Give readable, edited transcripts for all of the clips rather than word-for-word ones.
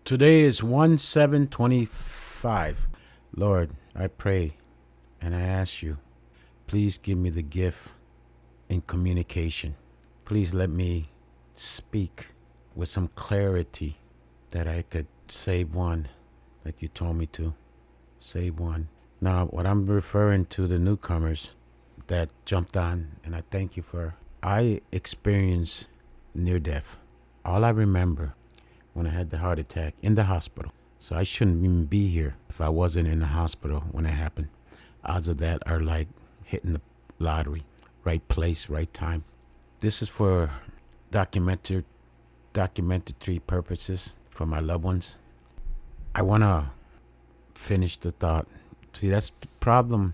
Today is 1/7/25. Lord, I pray and I ask you, please give me the gift in communication. Please let me speak with some clarity that I could save one like you told me to. Save one. Now, what I'm referring to the newcomers that jumped on, and I thank you for, I experienced near death. All I remember when I had the heart attack in the hospital. So I shouldn't even be here if I wasn't in the hospital when it happened. Odds of that are like hitting the lottery. Right place, right time. This is for documentary purposes for my loved ones. I want to finish the thought. See, that's the problem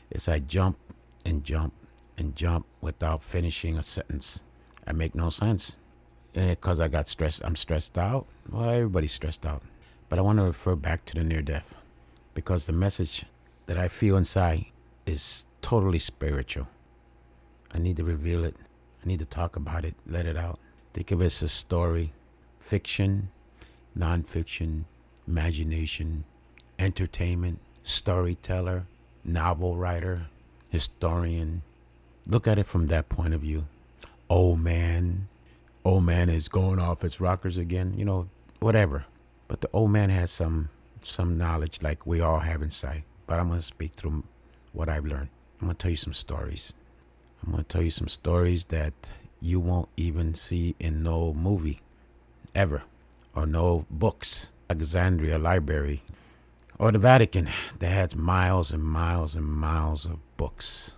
is I jump and jump and jump without finishing a sentence. I make no sense. Because I got stressed. I'm stressed out. Well, everybody's stressed out. But I want to refer back to the near death because the message that I feel inside is totally spiritual. I need to reveal it. I need to talk about it, let it out. Think of it as a story, fiction, nonfiction, imagination, entertainment, storyteller, novel writer, historian. Look at it from that point of view. Old man is going off his rockers again, whatever. But the old man has some knowledge like we all have inside. But I'm going to speak through what I've learned. I'm going to tell you some stories. I'm going to tell you some stories that you won't even see in no movie ever, or no books. Alexandria Library or the Vatican that has miles and miles and miles of books.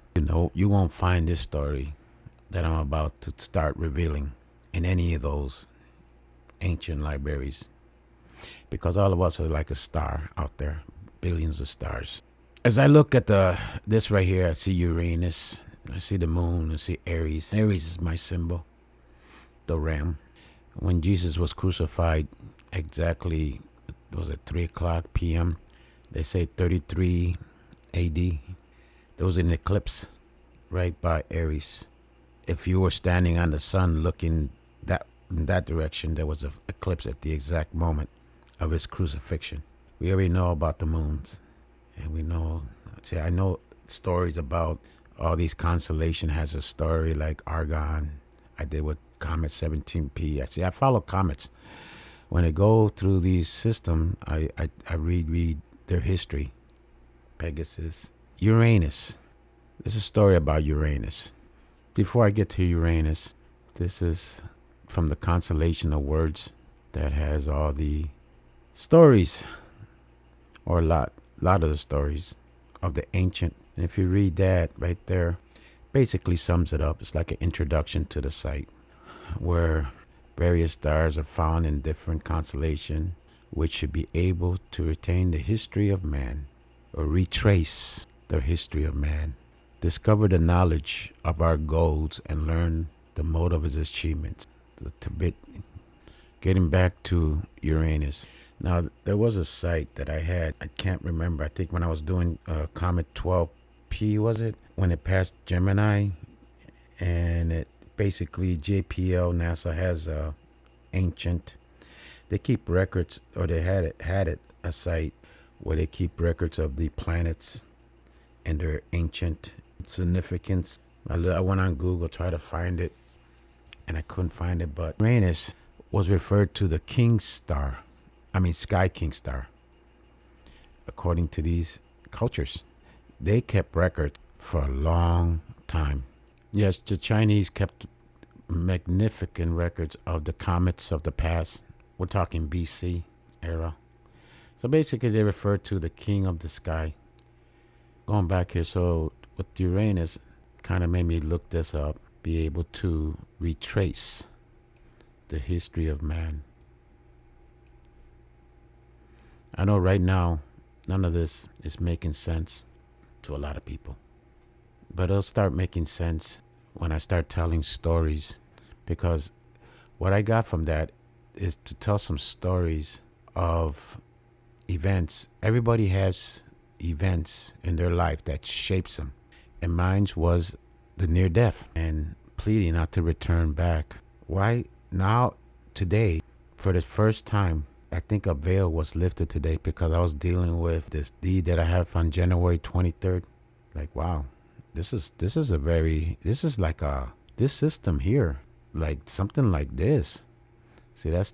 You won't find this story that I'm about to start revealing in any of those ancient libraries, because all of us are like a star out there, billions of stars. As I look at this right here, I see Uranus, I see the moon, I see Aries. Aries is my symbol, the ram. When Jesus was crucified, exactly, was it 3:00 p.m.? They say 33 AD. There was an eclipse right by Aries. If you were standing on the sun looking in that direction, there was an eclipse at the exact moment of his crucifixion. We already know about the moons, and I know stories about all these constellations. Has a story like Argon. I did with Comet 17P. I follow comets. When they go through these systems, I read their history. Pegasus, Uranus. There's a story about Uranus. Before I get to Uranus, this is from the constellation of words that has all the stories, or a lot of the stories of the ancient. And if you read that right there, basically sums it up. It's like an introduction to the site where various stars are found in different constellations, which should be able to retain the history of man, or retrace the history of man, discover the knowledge of our goals, and learn the mode of his achievements. Getting back to Uranus. Now, there was a site that I had. I can't remember. I think when I was doing Comet 12P, was it? When it passed Gemini, and it basically JPL, NASA has ancient. They keep records, or they had it a site where they keep records of the planets and their ancient significance. I went on Google, tried to find it, and I couldn't find it. But Uranus was referred to the Sky King star. According to these cultures, they kept record for a long time. Yes, the Chinese kept magnificent records of the comets of the past. We're talking BC era. So basically, they refer to the king of the sky. Going back here, so with Uranus, kind of made me look this up, be able to retrace the history of man. I know right now, none of this is making sense to a lot of people. But it'll start making sense when I start telling stories, because what I got from that is to tell some stories of events. Everybody has events in their life that shapes them. And mine was the near death and pleading not to return back. Why now, today, for the first time I think a veil was lifted today because I was dealing with this deed that I have on January 23rd. Like, wow, this is a very, this is like this system here, like something like this. See, let's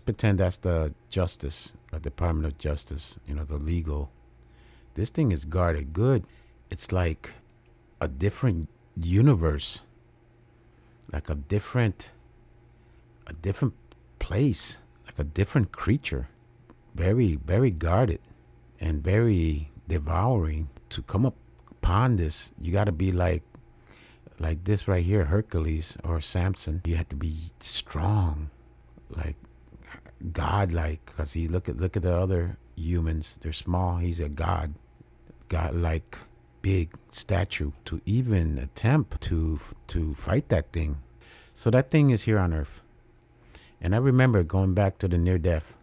pretend that's the justice, Department of Justice, the legal. This thing is guarded good. It's like a different universe, like a different place, like a different creature, very, very guarded and very devouring. To come upon this, you got to be like this right here, Hercules or Samson. You have to be strong, like God-like, because look at the other humans. They're small. He's a God-like big statue to even attempt to fight that thing. So that thing is here on Earth. And I remember going back to the near death.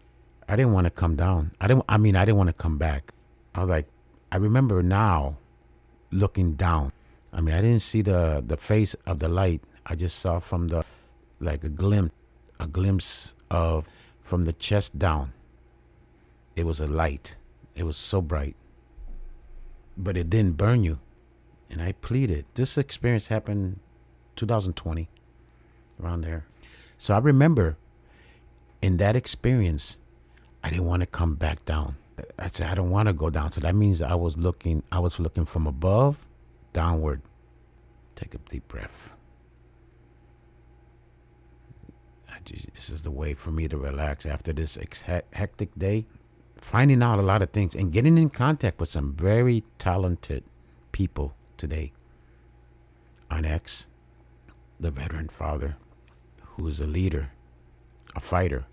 I didn't want to come down. I didn't want to come back. I was like, I remember now looking down. I didn't see the face of the light. I just saw from a glimpse of from the chest down. It was a light. It was so bright. But it didn't burn you. And I pleaded. This experience happened 2020, around there. So I remember in that experience, I didn't want to come back down. I said, I don't want to go down. So that means I was looking from above downward. Take a deep breath. This is the way for me to relax after this hectic day. Finding out a lot of things and getting in contact with some very talented people today. On X, the veteran father, who is a leader, a fighter,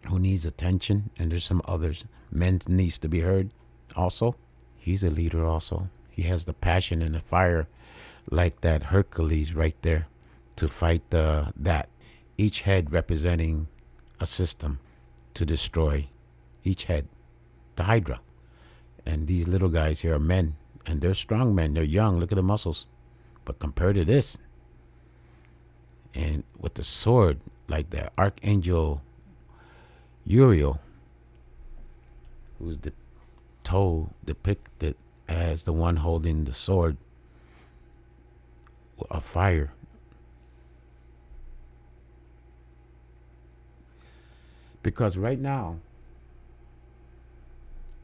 who needs attention, and there's some others. Men needs to be heard also. He's a leader also. He has the passion and the fire like that Hercules right there to fight that. Each head representing a system to destroy each head. The Hydra. And these little guys here are men. And they're strong men. They're young. Look at the muscles. But compared to this, and with the sword, like the Archangel Uriel, who's depicted as the one holding the sword of fire. Because right now,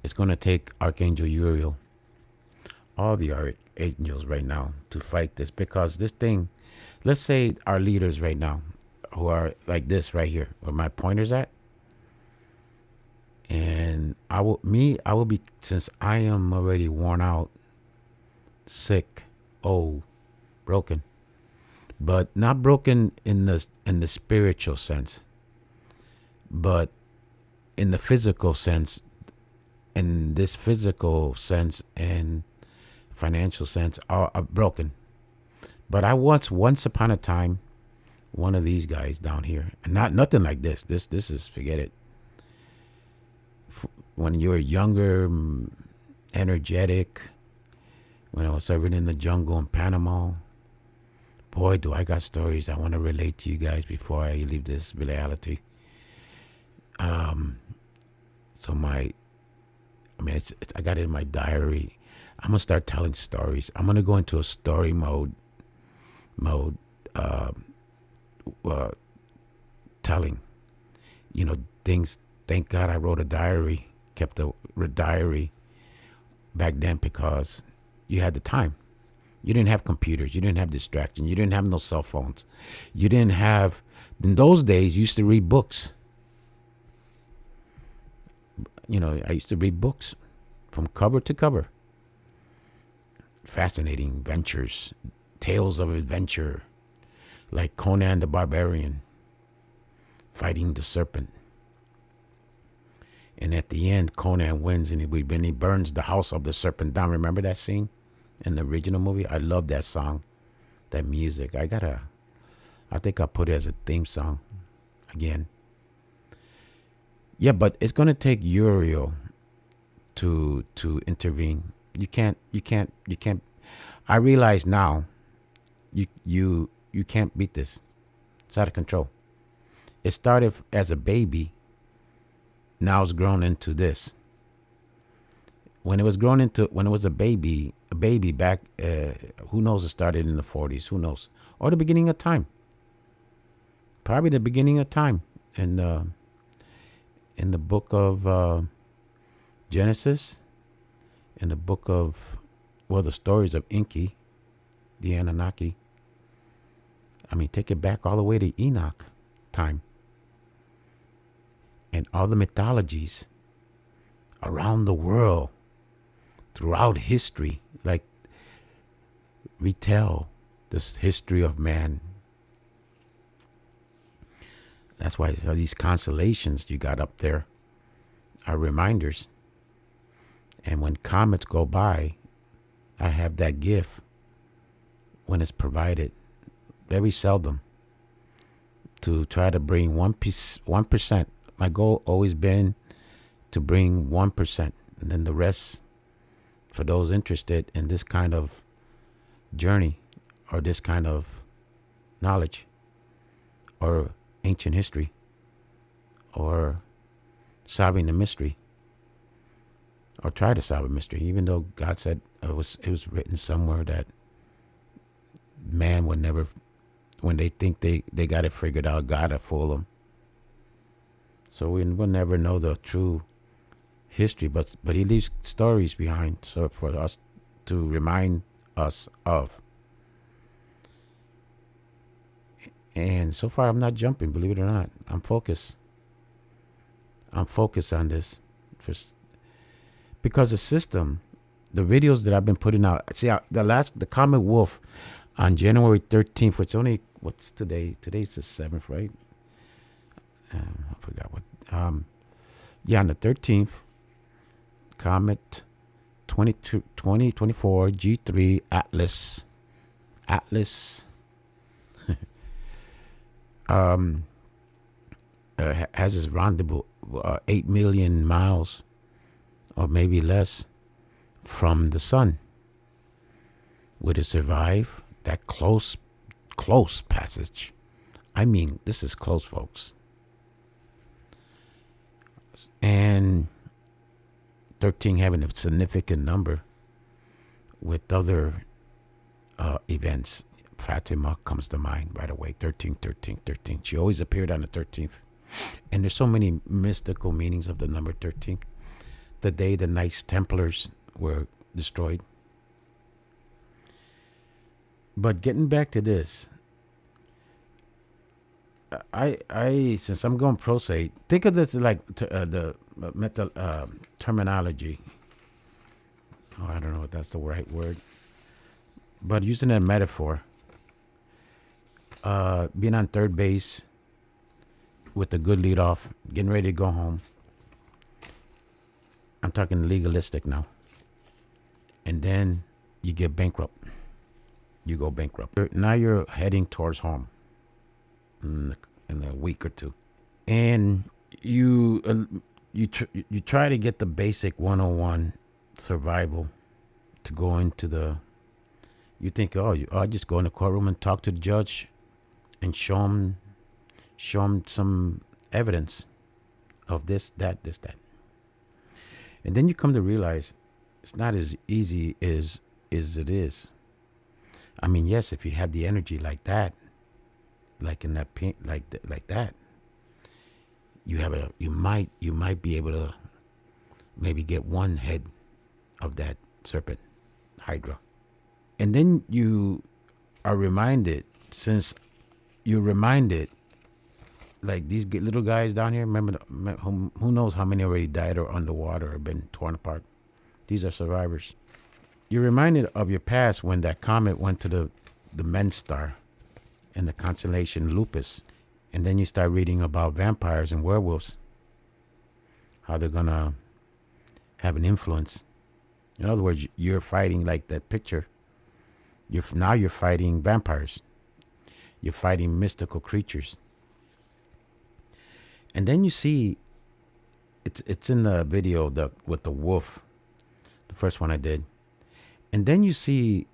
it's going to take Archangel Uriel, all the archangels right now, to fight this. Because this thing, let's say our leaders right now, who are like this right here, where my pointer's at, and I will be, since I am already worn out, sick, old, broken, but not broken in the spiritual sense, but in the physical sense. In this physical sense and financial sense are broken. But I once upon a time, one of these guys down here, and nothing like this. This is, forget it. When you were younger, energetic, when I was serving in the jungle in Panama, boy, do I got stories I want to relate to you guys before I leave this reality. I got it in my diary. I'm gonna start telling stories. I'm gonna go into a story mode. Telling, things. Thank God I wrote a diary. Kept a diary back then because you had the time. You didn't have computers. You didn't have distraction. You didn't have no cell phones. You didn't have. In those days, you used to read books. I used to read books from cover to cover. Fascinating ventures, tales of adventure, like Conan the Barbarian fighting the serpent. And at the end, Conan wins and he burns the house of the serpent down. Remember that scene in the original movie? I love that song, that music. I think I'll put it as a theme song again. Yeah, but it's gonna take Uriel to intervene. You can't. I realize now, you can't beat this. It's out of control. It started as a baby, now it's grown into this. When it was grown into, when it was a baby back, who knows, it started in the 40s, who knows, or the beginning of time, probably the beginning of time, in the book of Genesis, in the book of, well, the stories of Enki, the Anunnaki. I mean, take it back all the way to Enoch time, and all the mythologies around the world, throughout history, like retell this history of man. That's why these constellations you got up there are reminders. And when comets go by, I have that gift when it's provided, very seldom, to try to bring 1%. My goal always been to bring 1%, and then the rest for those interested in this kind of journey, or this kind of knowledge, or ancient history, or solving the mystery, or try to solve a mystery, even though God said it was written somewhere that man would never, when they think they got it figured out, God will fool them. So we will never know the true history, but he leaves stories behind, so for us to remind us of. And so far, I'm not jumping, believe it or not. I'm focused. I'm focused on this. Because the system, the videos that I've been putting out, see, the Comet Wolf on January 13th, which only, what's today? Today's the 7th, right? I forgot what. Yeah, on the 13th, Comet 2024 G3 Atlas has its rendezvous 8 million miles, or maybe less, from the sun. Would it survive that close passage? I mean, this is close, folks. And 13 having a significant number with other events. Fatima comes to mind right away. 13. She always appeared on the 13th. And there's so many mystical meanings of the number 13. The day the Knights Templars were destroyed. But getting back to this, I since I'm going pro se, think of this like the terminology. Oh, I don't know if that's the right word, but using that metaphor, being on third base with a good leadoff, getting ready to go home. I'm talking legalistic now. And then you get bankrupt. You go bankrupt. Now you're heading towards home in a week or two, and you try to get the basic 101 survival to go into the. You think, I just go in the courtroom and talk to the judge, and show him some evidence of this, that, and then you come to realize it's not as easy as it is. I mean, yes, if you have the energy like that, like in that paint, like that, you might be able to maybe get one head of that serpent, Hydra. And then you are reminded, since you're reminded, like these little guys down here, remember, who knows how many already died or underwater or been torn apart. These are survivors. You're reminded of your past when that comet went to the men's star in the constellation Lupus. And then you start reading about vampires and werewolves, how they're going to have an influence. In other words, you're fighting like that picture. Now you're fighting vampires. You're fighting mystical creatures. And then you see, it's in the video with the wolf, the first one I did. And then you see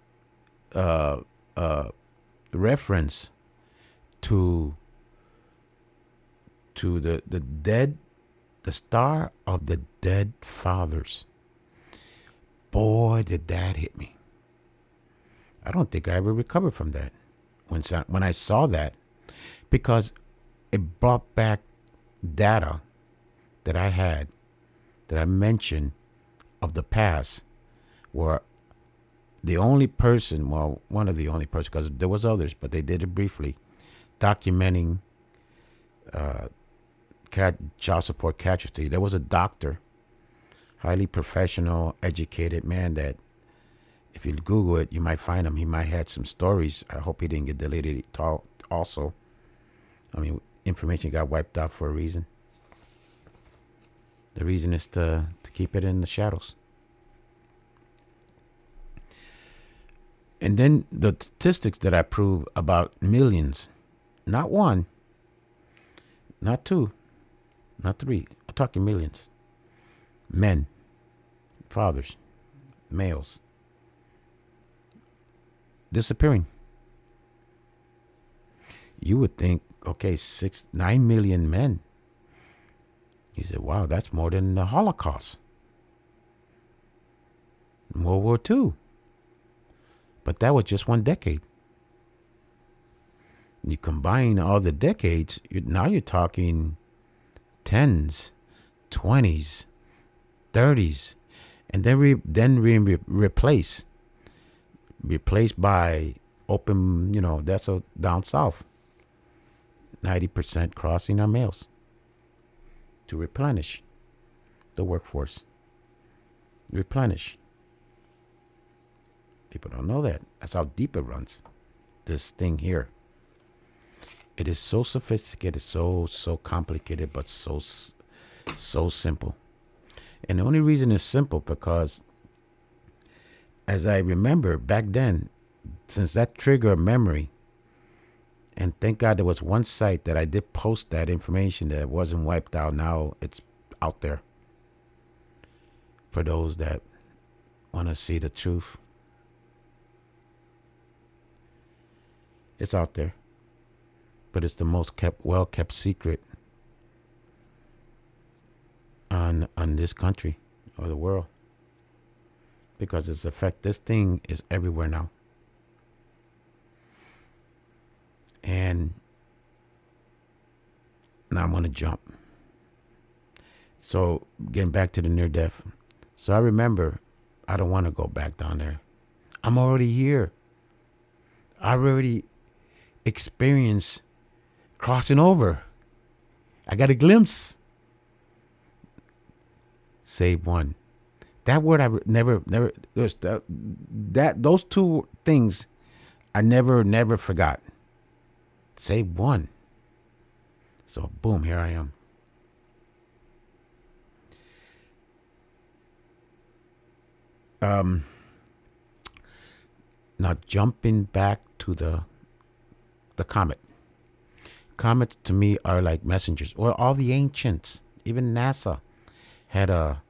reference to the dead The star of the dead fathers. Boy, did that hit me. I don't think I ever recovered from that when I saw that, because it brought back data that I had, that I mentioned, of the past, where the only person, well, one of the only persons, because there was others, but they did it briefly, documenting child support casualty. There was a doctor, highly professional, educated man that, if you Google it, you might find him. He might have some stories. I hope he didn't get deleted also. I mean, information got wiped out for a reason. The reason is to keep it in the shadows. And then the statistics that I prove about millions, not one, not two, not three, I'm talking millions. Men, fathers, males, disappearing. You would think, okay, 9 million men. He said, wow, that's more than the Holocaust, World War II. But that was just one decade. You combine all the decades, now you're talking 10s, 20s, 30s, and then replaced by open, that's down south. 90% crossing are males to replenish the workforce. Replenish. People don't know that. That's how deep it runs. This thing here. It is so sophisticated, so complicated, but so simple. And the only reason it's simple because, as I remember back then, since that trigger memory, and thank God there was one site that I did post that information that wasn't wiped out. Now it's out there for those that want to see the truth. It's out there, but it's the most well-kept secret on this country or the world, because this thing is everywhere now. And now I'm going to jump. So getting back to the near death. So I remember, I don't want to go back down there. I'm already here. I already experienced crossing over. I got a glimpse. Save one. That word I never those two things I never forgot. Save one. So boom, here I am. Now jumping back to the comet. Comets to me are like messengers. Well, all the ancients, even NASA, had a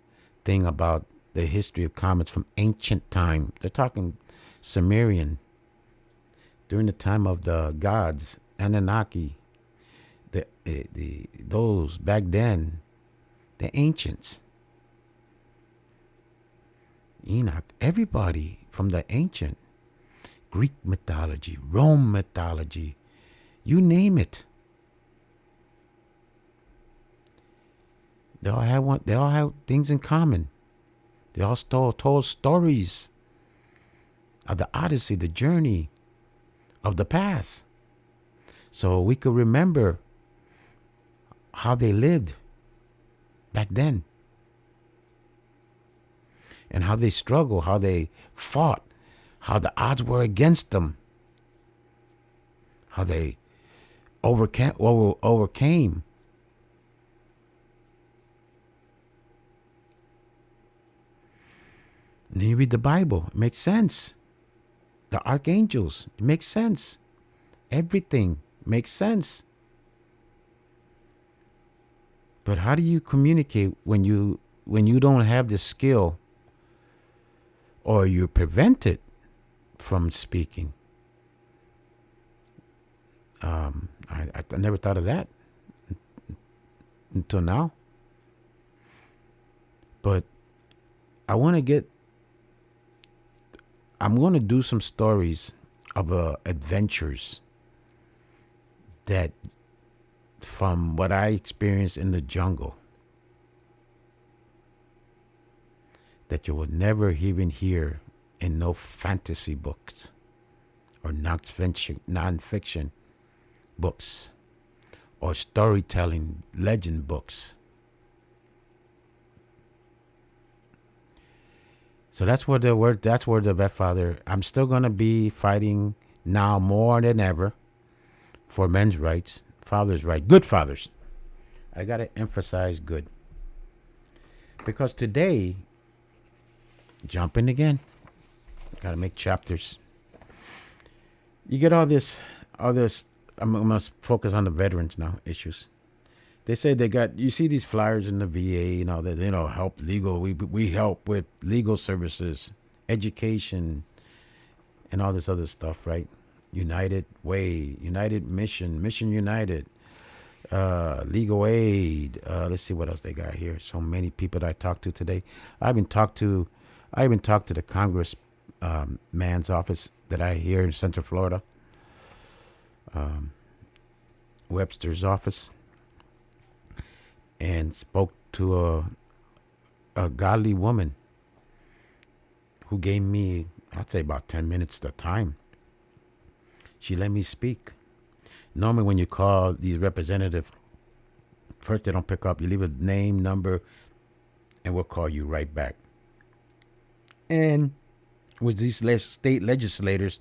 thing about the history of comets from ancient time. They're talking Sumerian, during the time of the gods, Anunnaki, those back then, the ancients, Enoch, everybody from the ancient Greek mythology, Rome mythology, you name it. They all have things in common. They all told stories of the Odyssey, the journey of the past. So we could remember how they lived back then. And how they struggled, how they fought, how the odds were against them. How they overcame. And then you read the Bible. It makes sense. The archangels. It makes sense. Everything makes sense. But how do you communicate when you don't have the skill, or you're prevented from speaking? I never thought of that until now. But I want to get, I'm going to do some stories of adventures that from what I experienced in the jungle that you would never even hear in no fantasy books or non-fiction books or storytelling legend books. So that's where the Vet Father, I'm still going to be fighting now more than ever for men's rights, fathers' rights, good fathers. I got to emphasize good. Because today, jumping again, got to make chapters. You get all this, I'm going to focus on the veterans now, issues. They say they got, you see these flyers in the VA and all that, help legal, we help with legal services, education, and all this other stuff, right? United Way, United Mission, Mission United, legal aid. Let's see what else they got here. So many people that I talked to today. I even talked to the Congress man's office that I hear in Central Florida, Webster's office, and spoke to a godly woman who gave me, I'd say about 10 minutes of time. She let me speak. Normally when you call these representatives, first they don't pick up. You leave a name, number, and we'll call you right back. And with these state legislators,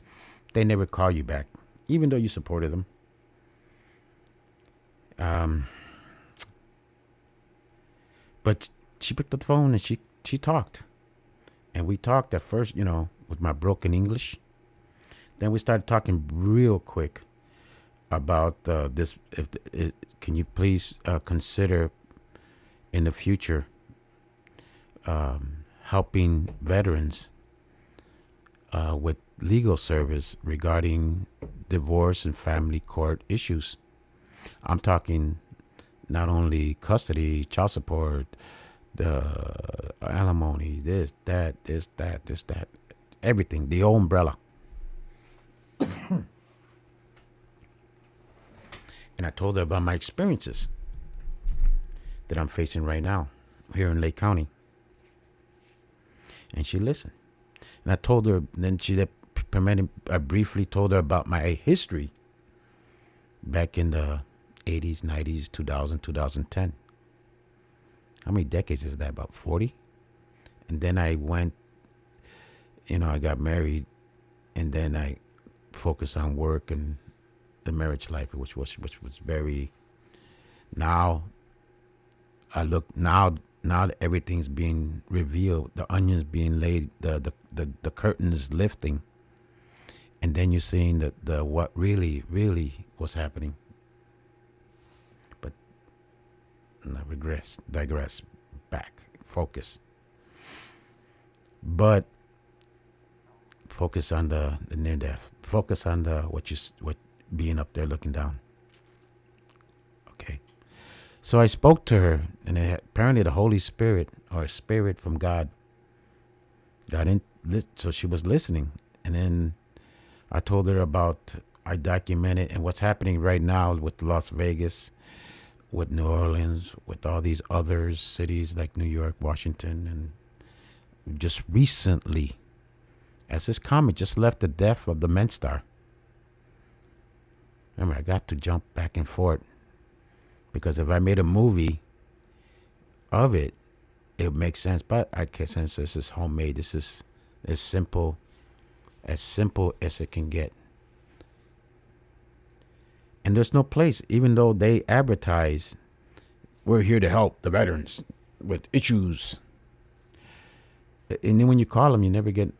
they never call you back, even though you supported them. But she picked up the phone and she talked. And we talked at first, with my broken English. Then we started talking real quick about this. Can you please consider in the future helping veterans with legal service regarding divorce and family court issues? I'm talking not only custody, child support, the alimony, this, that, everything, the whole umbrella. And I told her about my experiences that I'm facing right now here in Lake County. And she listened. And I told her, then I briefly told her about my history back in the 80s, 90s, 2000, 2010. How many decades is that? About 40? And then I went, I got married, and then I focused on work and the marriage life, which was very, now I look, now that everything's being revealed, the onions being laid, the curtain is lifting, and then you're seeing the what really was happening. But I digress back, focus. But focus on the near death. Focus on what being up there looking down. Okay. So I spoke to her, and apparently the Holy Spirit, or a spirit from God, got in. So she was listening, and then I told her about, I documented, and what's happening right now with Las Vegas, with New Orleans, with all these other cities like New York, Washington, and just recently, as this comet just left the death of the Menstar. Remember, I got to jump back and forth, because if I made a movie of it, it would make sense. But I can't sense this is homemade. This is as simple as it can get. And there's no place, even though they advertise, we're here to help the veterans with issues. And then when you call them, you never get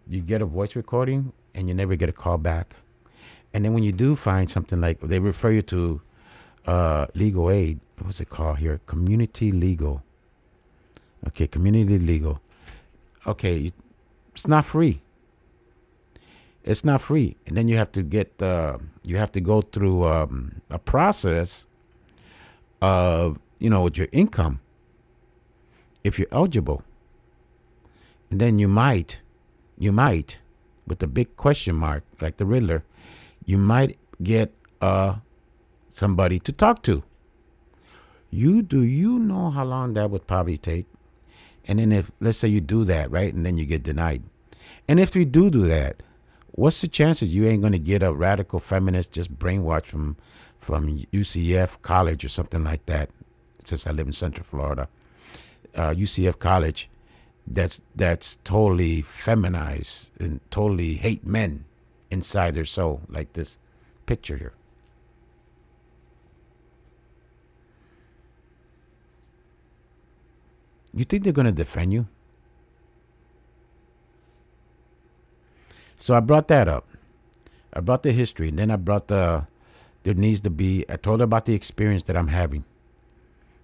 you get a voice recording, and you never get a call back. And then when you do find something, like they refer you to legal aid, what's it called here? Community legal. Okay, community legal. Okay, it's not free. It's not free. And then you have to go through a process of, with your income. if you're eligible. And then you might, with the big question mark, like the Riddler, you might get somebody to talk to. Do you know how long that would probably take? And then if, let's say you do that, right? And then you get denied. And if you do that, what's the chances you ain't going to get a radical feminist just brainwashed from UCF College or something like that, since I live in Central Florida. UCF College that's totally feminized and totally hate men inside their soul, like this picture here. You think they're going to defend you? So I brought that up. I brought the history, and then I brought there needs to be, I told her about the experience that I'm having.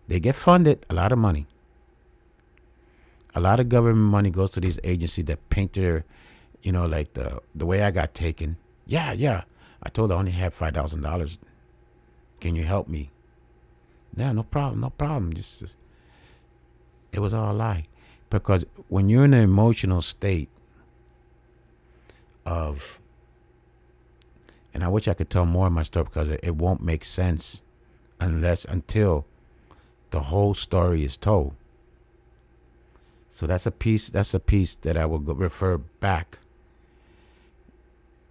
They get funded, a lot of money. A lot of government money goes to these agencies that paint their, like the way I got taken. Yeah. I told her I only have $5,000. Can you help me? Yeah, no problem. Just it was all a lie. Because when you're in an emotional state of, and I wish I could tell more of my story because it won't make sense until the whole story is told. So that's a piece that I will refer back.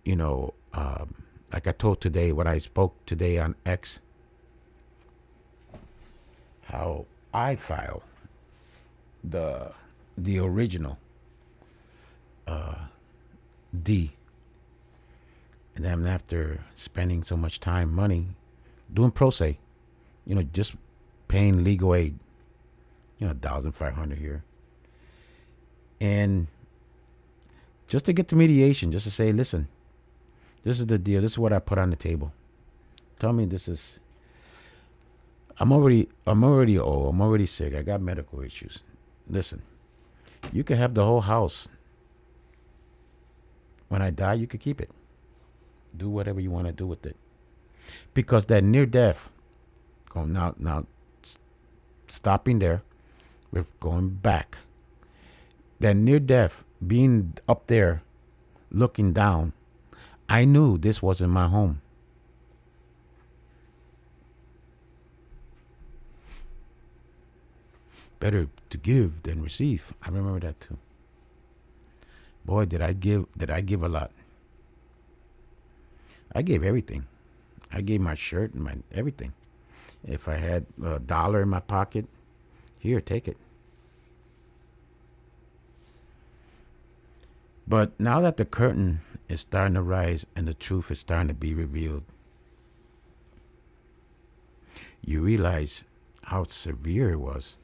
Like I told today, what I spoke today on X, how I filed the original D. And then after spending so much time, money, doing pro se, just paying legal aid, $1,500 here. And just to get to mediation, just to say, listen, this is the deal. This is what I put on the table. Tell me this is, I'm already old. I'm already sick. I got medical issues. Listen, you can have the whole house. When I die, you could keep it. Do whatever you want to do with it. Because that near death, now stopping there, we're going back. That near death, being up there, looking down, I knew this wasn't my home. Better to give than receive. I remember that too. Boy, did I give a lot. I gave everything. I gave my shirt and my everything. If I had $1 in my pocket, here, take it. But now that the curtain is starting to rise and the truth is starting to be revealed, you realize how severe it was.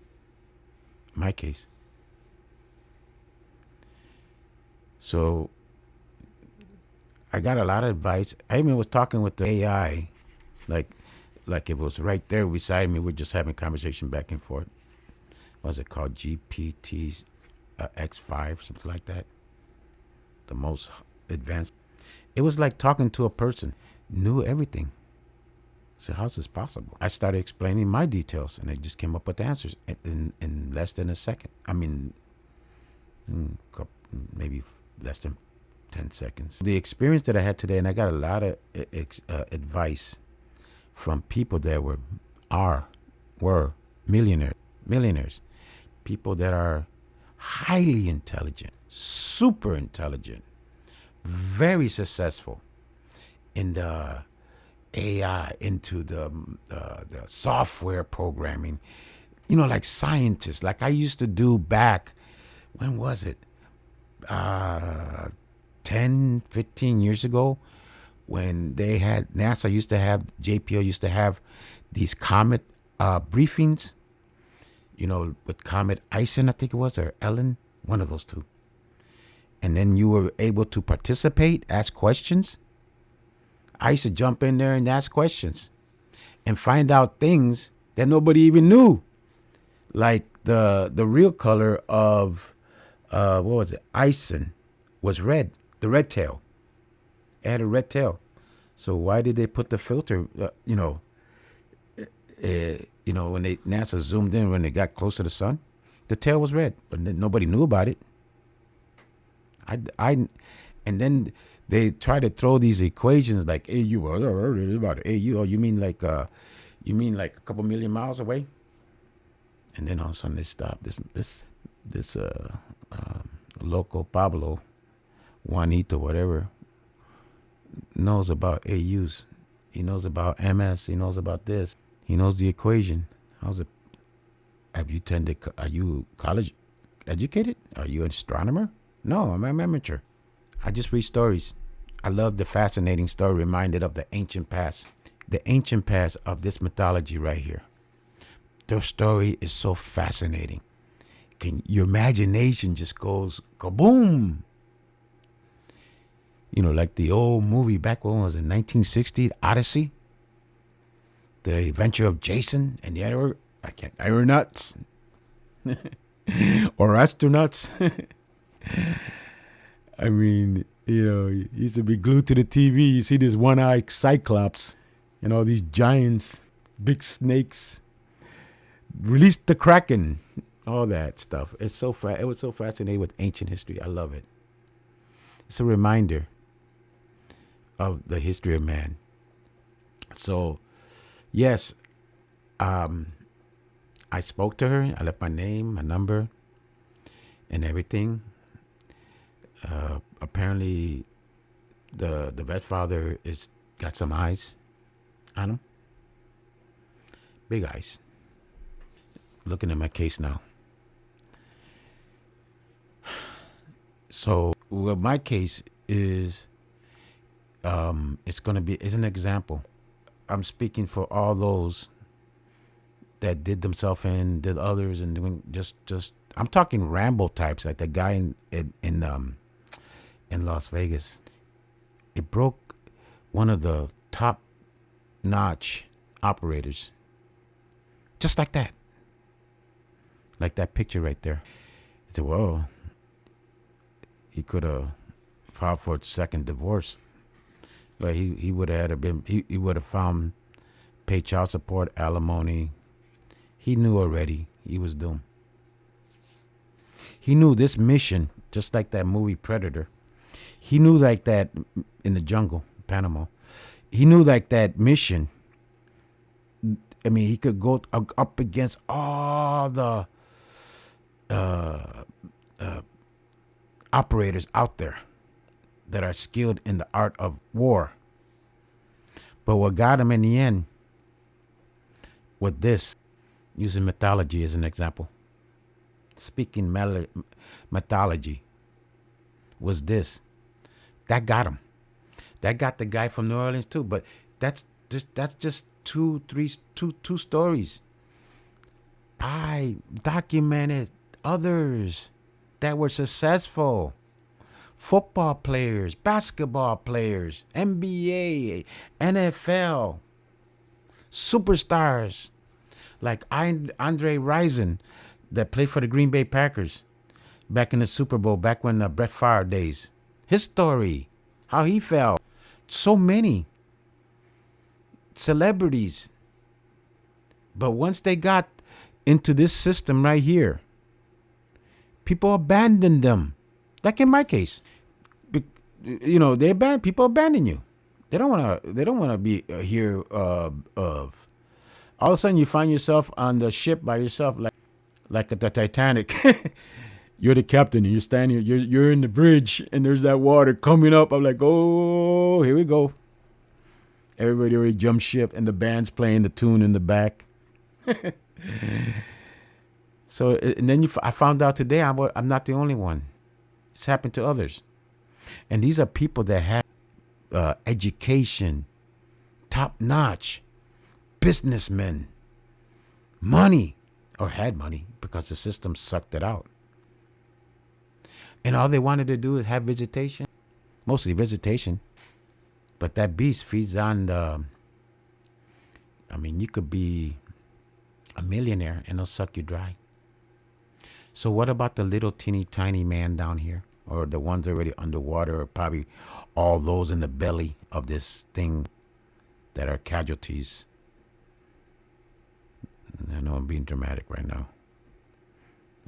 In my case. So I got a lot of advice. I even was talking with the AI, like it was right there beside me. We're just having a conversation back and forth. What was it called? GPT X5, something like that. The most advanced. It was like talking to a person, knew everything. So how's this possible? I started explaining my details, and they just came up with the answers in less than a second. I mean, maybe less than 10 seconds. The experience that I had today, and I got a lot of advice from people that were millionaires, people that are highly intelligent, super intelligent, very successful in the AI, into the software programming, like scientists, like I used to do back, when was it? 10, 15 years ago, when they had, NASA used to have, JPL used to have these Comet briefings, with Comet Eisen, I think it was, or Ellen, one of those two. And then you were able to participate, ask questions. I used to jump in there and ask questions and find out things that nobody even knew. Like the real color of, what was it? Eisen was red, the red tail. It had a red tail. So why did they put the filter, when NASA zoomed in when they got close to the sun? The tail was red, but nobody knew about it. And then they try to throw these equations like AU, about AU. Oh, you mean like a couple million miles away? And then all of a sudden they stop. This local Pablo, Juanito, whatever, knows about AUs. He knows about MS. He knows about this. He knows the equation. How's it? Are you college educated? Are you an astronomer? No, I'm an amateur. I just read stories. I love the fascinating story reminded of the ancient past. The ancient past of this mythology right here. Their story is so fascinating. Your imagination just goes kaboom. You know, like the old movie back when was it, 1960, Odyssey? The Adventure of Jason and the Aeronauts. Or astronauts. I mean, you used to be glued to the TV. You see this one-eyed cyclops and all these giants, big snakes. Release the Kraken. All that stuff. It was so fascinating with ancient history. I love it. It's a reminder of the history of man. So, yes, I spoke to her. I left my name, my number, and everything. Apparently, the vet father is got some eyes on him. Big eyes. Looking at my case now. So, what my case is, it's going to be, is an example. I'm speaking for all those that did themselves in, did others, and doing just. I'm talking Rambo types, like the guy in Las Vegas. It broke one of the top-notch operators, just like that. Like that picture right there. I said, whoa. He could have filed for a second divorce, but he would have been. He would have found paid child support, alimony. He knew already he was doomed. He knew this mission, just like that movie Predator. He knew like that in the jungle, Panama. He knew like that mission. I mean, he could go up against all the operators out there that are skilled in the art of war. But what got him in the end with this, using mythology as an example, speaking mythology, was this. That got him. That got the guy from New Orleans too. But that's just two stories. I documented others that were successful. Football players, basketball players, NBA, NFL, superstars like Andre Rison that played for the Green Bay Packers back in the Super Bowl, back when the Brett Favre days. His story, how he fell. So many celebrities. But once they got into this system right here, people abandoned them. Like in my case, people abandon you. They don't want to be here. All of a sudden, you find yourself on the ship by yourself, like at the Titanic. You're the captain, and you're standing. You're in the bridge, and there's that water coming up. I'm like, oh, here we go. Everybody already jumped ship, and the band's playing the tune in the back. So, and then I found out today I'm not the only one. It's happened to others. And these are people that have education, top-notch, businessmen, money, or had money because the system sucked it out. And all they wanted to do is have visitation, mostly visitation. But that beast feeds on you could be a millionaire and they'll suck you dry. So what about the little teeny tiny man down here? Or the ones already underwater, or probably all those in the belly of this thing that are casualties? I know I'm being dramatic right now.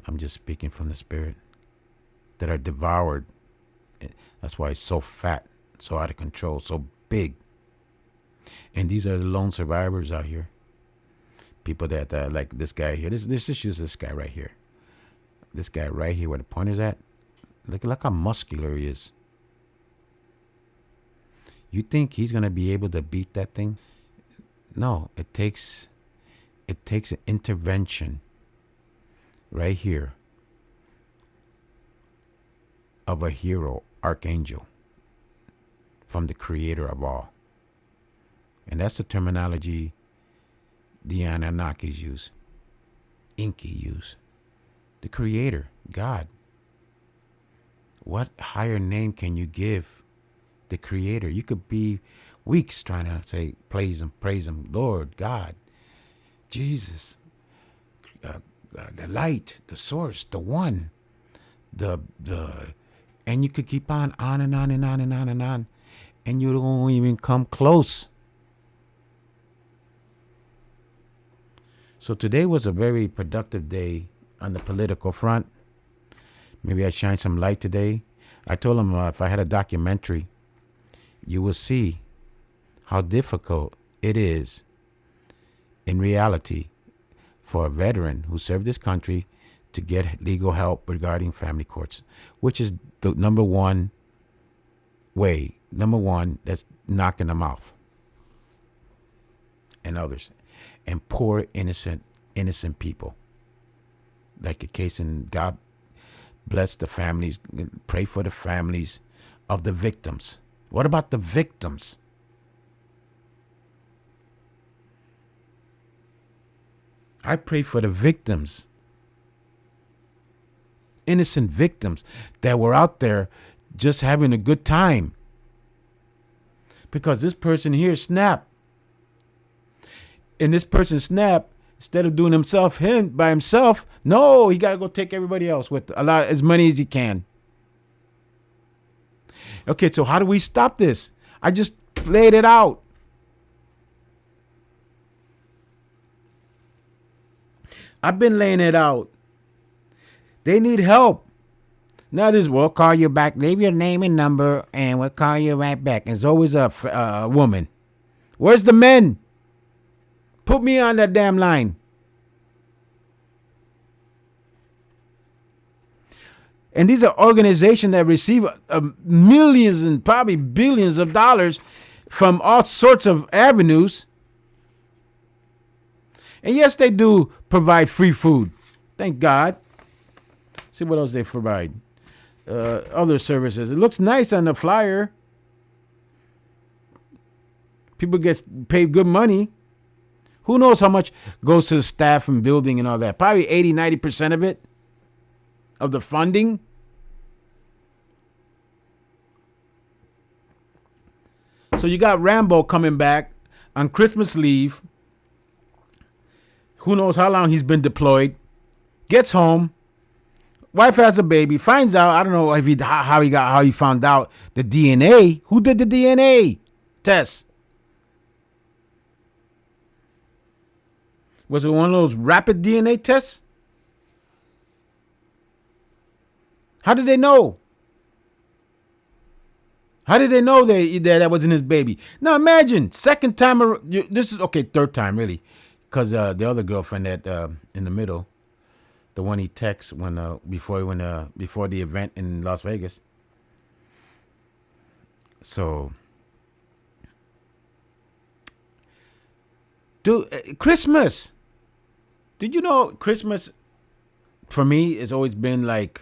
I'm just speaking from the spirit, that are devoured. That's why it's so fat, so out of control, so big. And these are the lone survivors out here. People that like this guy here. This just use this guy right here. This guy right here where the pointer's at. Look how muscular he is. You think he's gonna be able to beat that thing? No, it takes an intervention right here of a hero, archangel, from the creator of all. And that's the terminology the Anunnakis use, Inky use. The creator, God. What higher name can you give the creator? You could be weeks trying to say, praise him, Lord, God, Jesus, the light, the source, the one, and you could keep on and on and on and on and on, and you don't even come close. So today was a very productive day on the political front. Maybe I shine some light today. I told him if I had a documentary, you will see how difficult it is in reality for a veteran who served this country to get legal help regarding family courts, which is the number one that's knocking them off and others. And poor, innocent people. Like a case in God bless the families, pray for the families of the victims. What about the victims? I pray for the victims. Innocent victims that were out there just having a good time. Because this person here snapped. And this person snapped, instead of doing him by himself, no, he got to go take everybody else with as many as he can. Okay, so how do we stop this? I just laid it out. I've been laying it out. They need help. Now this, we'll call you back. Leave your name and number, and we'll call you right back. It's always a woman. Where's the men? Put me on that damn line. And these are organizations that receive millions and probably billions of dollars from all sorts of avenues. And yes, they do provide free food. Thank God. See what else they provide. Other services. It looks nice on the flyer. People get paid good money. Who knows how much goes to the staff and building and all that? Probably 80, 90% of it, of the funding. So you got Rambo coming back on Christmas leave. Who knows how long he's been deployed. Gets home. Wife has a baby. Finds out, I don't know if how he found out the DNA. Who did the DNA test? Was it one of those rapid DNA tests? How did they know? How did they know that wasn't his baby? Now imagine, second time, this is, okay, third time really. Because the other girlfriend that in the middle, the one he texts before the event in Las Vegas. So, dude, Christmas. Did you know Christmas for me has always been like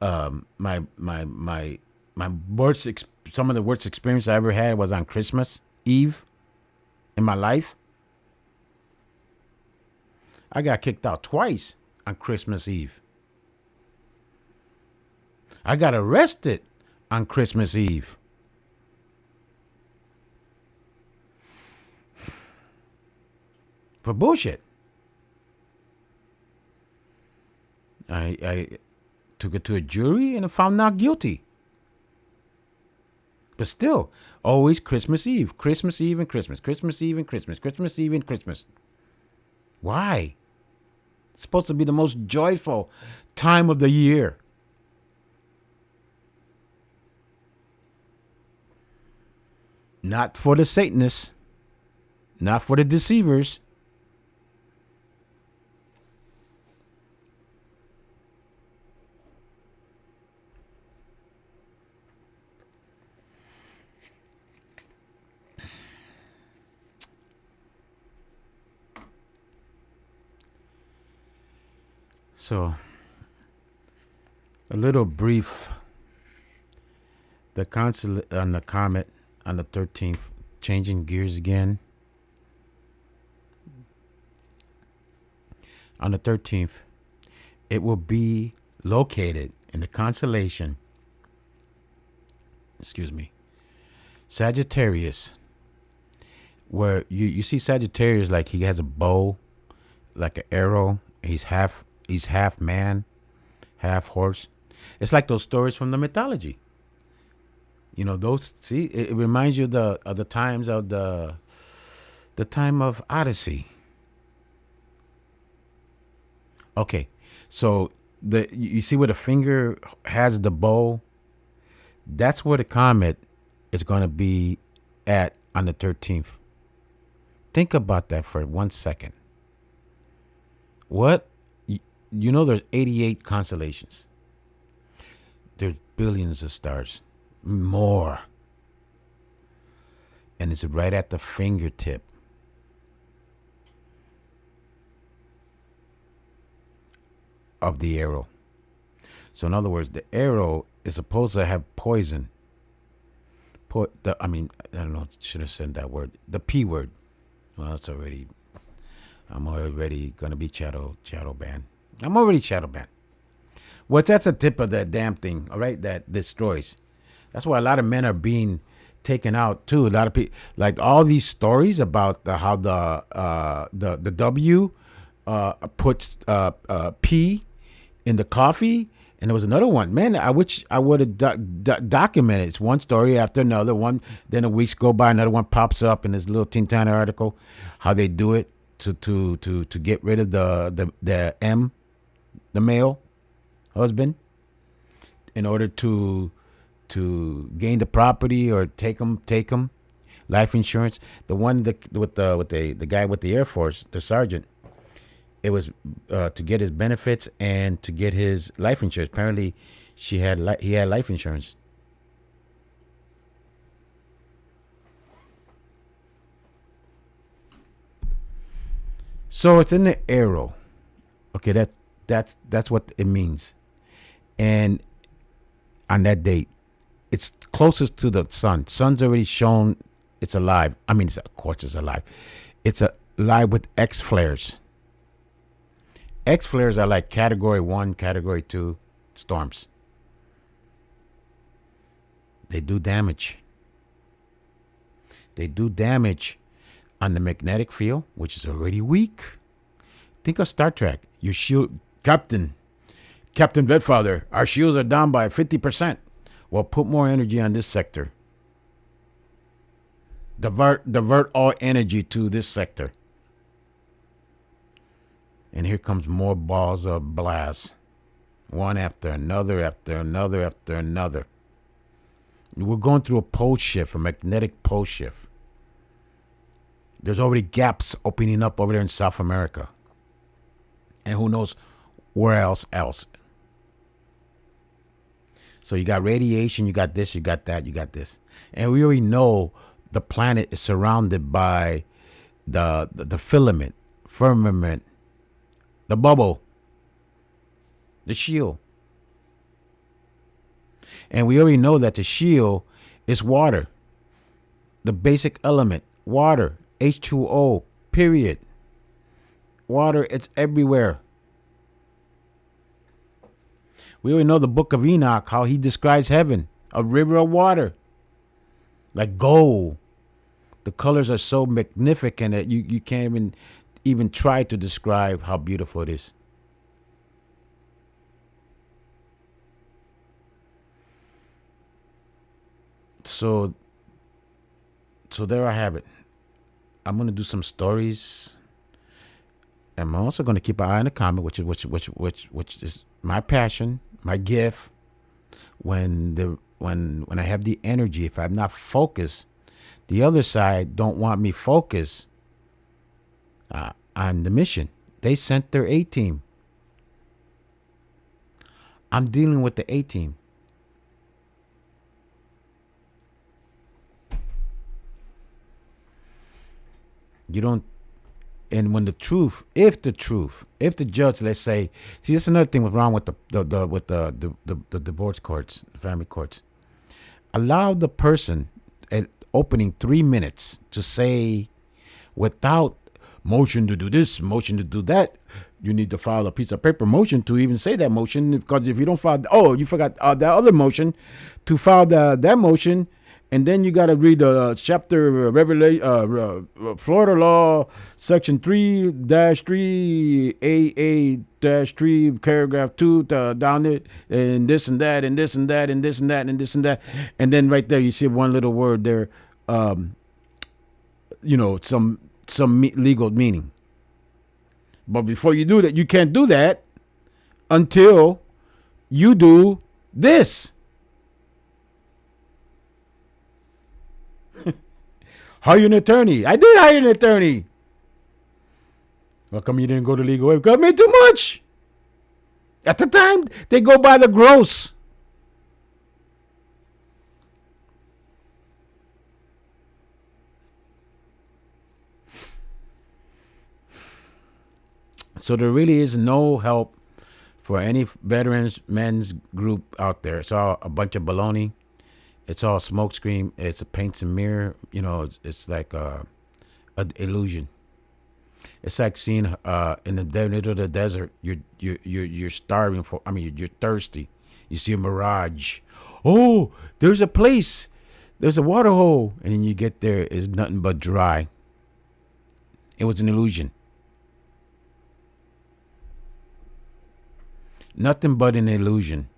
my worst some of the worst experience I ever had was on Christmas Eve in my life. I got kicked out twice on Christmas Eve. I got arrested on Christmas Eve. For bullshit. I took it to a jury and found not guilty. But still, always Christmas Eve. Christmas Eve and Christmas. Christmas Eve and Christmas. Christmas Eve and Christmas. Why? It's supposed to be the most joyful time of the year. Not for the Satanists, not for the deceivers. So, a little brief. The consulate on the comet on the 13th, changing gears again. On the 13th, it will be located in the constellation, Sagittarius, where you see Sagittarius like he has a bow, like an arrow. He's half man, half horse. It's like those stories from the mythology. You know, those, see, it reminds you of the times of the time of Odyssey. Okay, so you see where the finger has the bow? That's where the comet is going to be at on the 13th. Think about that for 1 second. What? You know there's 88 constellations. There's billions of stars. More. And it's right at the fingertip. Of the arrow. So in other words, the arrow is supposed to have poison. I don't know, should have said that word. The P word. Well, I'm already going to be shadow banned. I'm already shadow banned. That's the tip of that damn thing, all right, that destroys. That's why a lot of men are being taken out too. A lot of people, like all these stories about how the W puts P in the coffee. And there was another one. Man, I wish I would have documented. It's one story after another. One, then a weeks go by, another one pops up in this little teen tiny article. How they do it to get rid of the M, the male husband, in order to gain the property or take them. Life insurance. The one with the guy with the Air Force, the sergeant. It was to get his benefits and to get his life insurance. Apparently, he had life insurance. So it's in the arrow. Okay, that's what it means. And on that date, it's closest to the sun. Sun's already shown it's alive. I mean, of course it's alive. It's alive with X flares. X flares are like category 1, category 2 storms. They do damage. They do damage on the magnetic field, which is already weak. Think of Star Trek. Your shield, Captain Vedfather, our shields are down by 50%. Well, put more energy on this sector. Divert all energy to this sector. And here comes more balls of blast. One after another, after another, after another. We're going through a pole shift, a magnetic pole shift. There's already gaps opening up over there in South America. And who knows where else. So you got radiation, you got this, you got that, you got this. And we already know the planet is surrounded by the filament, firmament, the bubble, the shield. And we already know that the shield is water. The basic element, water, H2O, period. Water, it's everywhere. We already know the book of Enoch, how he describes heaven, a river of water, like gold. The colors are so magnificent that you can't even try to describe how beautiful it is. So there I have it. I'm going to do some stories I'm also going to keep an eye on the comet, which is my passion, my gift. When I have the energy, if I'm not focused, the other side don't want me focused on the mission. They sent their A team. I'm dealing with the A team. You don't. And when if the judge, let's say, see, that's another thing was wrong with the divorce courts, the family courts. Allow the person at opening 3 minutes to say, without motion to do this, motion to do that. You need to file a piece of paper motion to even say that motion, because if you don't file, you forgot that other motion to file that motion. And then you got to read the chapter, Florida law, section 3-3, AA-3, paragraph 2, down it, and this and that, and this and that, and this and that, and this and that. And then right there, you see one little word there, some legal meaning. But before you do that, you can't do that until you do this. Hire an attorney. I did hire an attorney. How come you didn't go to legal aid? Because I made too much. At the time, they go by the gross. So there really is no help for any veterans men's group out there. It's all a bunch of baloney. It's all smokescreen. It's a paints and mirror. It's like a illusion. It's like seeing in the middle of the desert. You're starving for. You're thirsty. You see a mirage. Oh, there's a place. There's a water hole, and then you get there. It's nothing but dry. It was an illusion. Nothing but an illusion.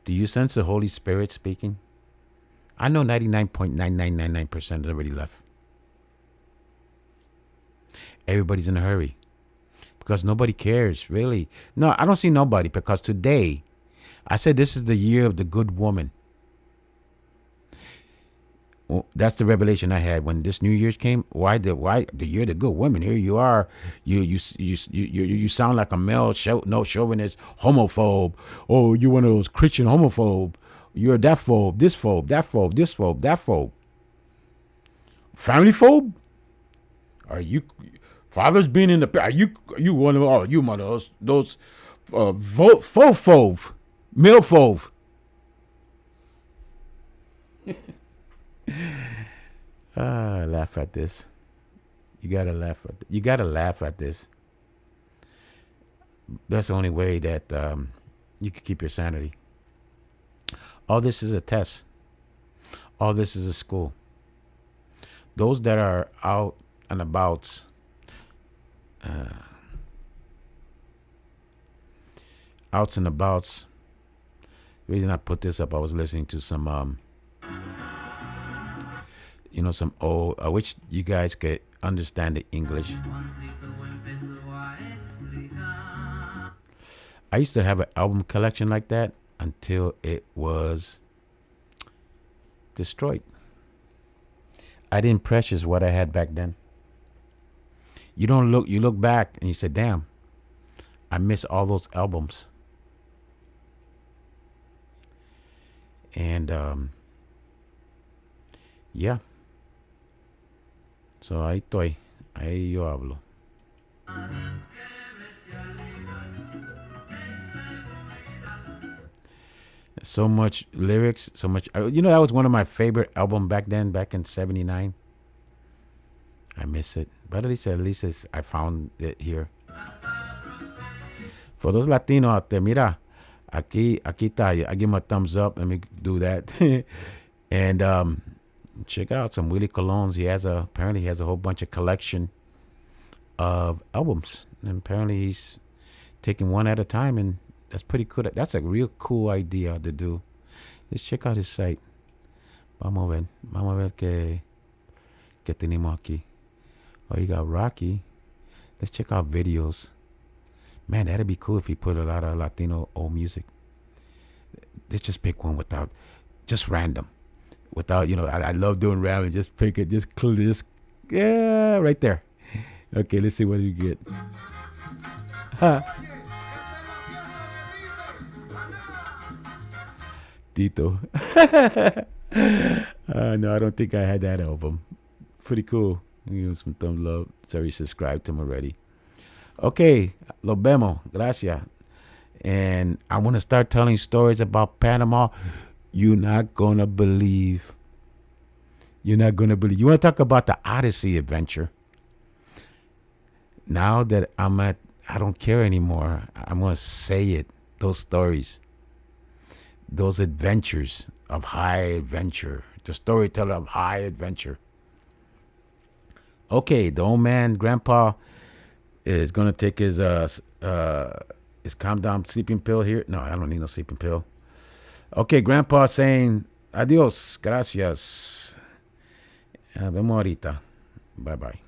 Do you sense the Holy Spirit speaking? I know 99.9999% has already left. Everybody's in a hurry because nobody cares, really. No, I don't see nobody, because today, I said this is the year of the good woman. Well, that's the revelation I had when this New Year's came. Why the year of the good woman? Here you are. You sound like a male chauvinist homophobe. Oh, you're one of those Christian homophobe. You're that phobe, this phobe, that phobe, this phobe, that phobe. Family phobe? Are you fathers being in the? Are you one of those faux phobe, male phobe? Laugh at this. You gotta laugh at this. That's the only way that you can keep your sanity. All this is a test. All this is a school. Those that are out and about, outs and abouts. The reason I put this up, I was listening to some some old, I wish you guys could understand the English. I used to have an album collection like that until it was destroyed. I didn't precious what I had back then. You look back and you say, damn, I miss all those albums. And yeah. So ahí yo hablo. So much lyrics, so much. That was one of my favorite albums back then, back in '79. I miss it, but at least I found it here. For those Latino out there, mira, aquí está. I give him a thumbs up. Let me do that. And check out some Willie Colognes. Apparently he has a whole bunch of collection of albums, and apparently he's taking one at a time, and that's pretty cool. That's a real cool idea to do. Let's check out his site. Vamos a ver qué tenemos aquí. Oh, you got Rocky. Let's check out videos. Man, that'd be cool if he put a lot of Latino old music. Let's just pick one without, just random. Without, I love doing random. Just pick it, just clue this. Yeah, right there. Okay, let's see what you get. Tito. No, I don't think I had that album. Pretty cool. Give him some thumbs up. Sorry, subscribe to him already. Okay, lo vemos. Gracias. And I want to start telling stories about Panama. You're not going to believe. You're not going to believe. You want to talk about the Odyssey adventure? Now that I don't care anymore. I'm going to say it. Those stories. Those adventures of high adventure. The storyteller of high adventure. Okay, the old man, Grandpa, is going to take his calm down sleeping pill here. No, I don't need no sleeping pill. Okay, Grandpa saying adios, gracias. Vemos ahorita. Bye-bye.